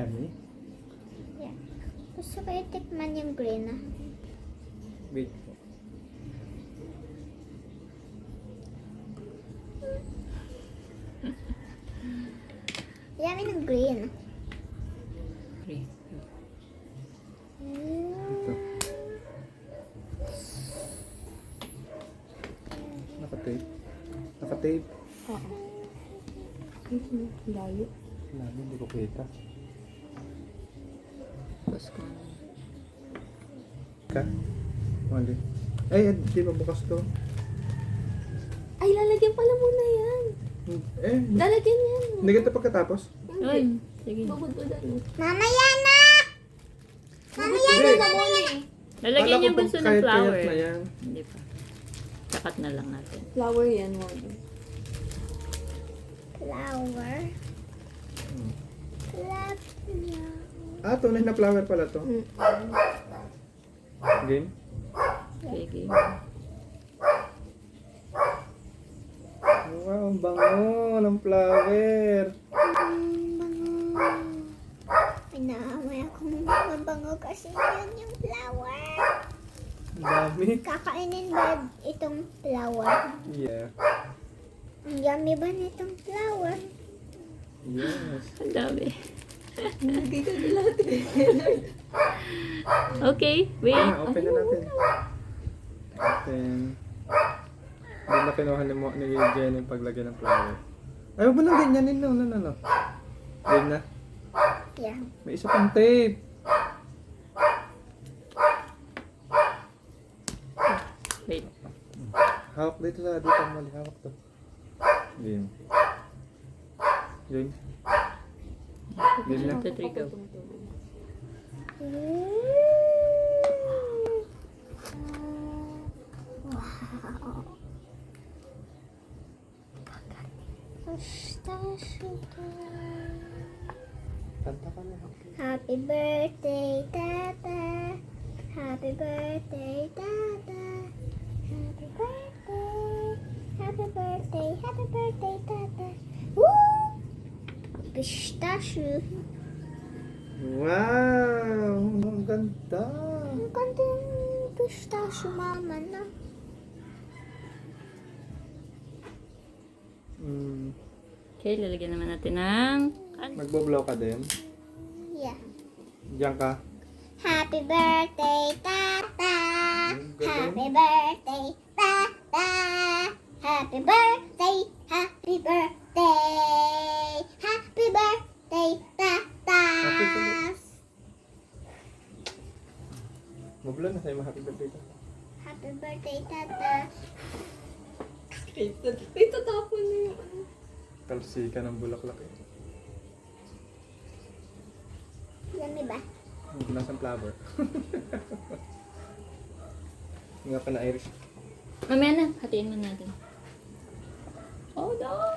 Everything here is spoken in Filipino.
Yummy. Yeah. Gusto ko itikman yung green ah. Wait po. Yummy ng green. Pre. Ito. Naka-tape. Naka-tape. Oo. Layo. Lalo, hindi ko kita. Tapos ko. Ka? Mali. Ay, di ba bukas to? Ay, lalagyan pala muna yan. Eh, Lalagyan yan. hindi ka pagkatapos? Ay, sige. Babudbudan mo. Mamaya na! Mamaya Hindi. na muna eh. Lalagyan yung bunso ng flower. Na yan. Hindi pa. Sakat na lang natin. Flower yan, Wally. flower. Flower. Ah, tunay na flower pala to. Game? Okay. Wow, ang bango ng flower. Bango. Inaamay akong mabango kasi yan yung flower. Ang dami. Kakainin ba itong flower? Yeah. Ang yummy ba nitong flower? Yes. Ang dami. Hindi ka na lahat eh. Okay, wait. Ah, open na natin. Open. Hindi na kinuha ni Jenny yung paglagay ng flower. Ay, huwag mo nang ganyanin. No. Game na. Yeah. May isa pang tape. Wait. Hawak dito sa dito. Mali, hawak to. Game. Game. Game na. 1, 2, 3, go. Wow. Pistachio. Kanta ka na. Happy birthday, Tata. Happy birthday, Tata. Happy birthday. Happy birthday. Happy birthday, Tata. Woo! Pistachio. Wow! Ang ganda. Ang ganda yung pistachio, mama na. Okay, lalagyan naman natin ng... Magbo-blow ka din. Yeah. Diyan ka. Happy birthday, Tata. Ang galing. Happy birthday, Tata. Happy birthday, happy birthday. Happy birthday, Tata. Happy birthday. Mablo na sa'yo, happy birthday ka. Happy birthday, Tata. Ay, tatapon na yung ano. Kalsika ng bulaklak eh. Yummy ba? Nasaan flower? Nga pa na Irish. Mamaya na, hatiin mo natin. Oh, no!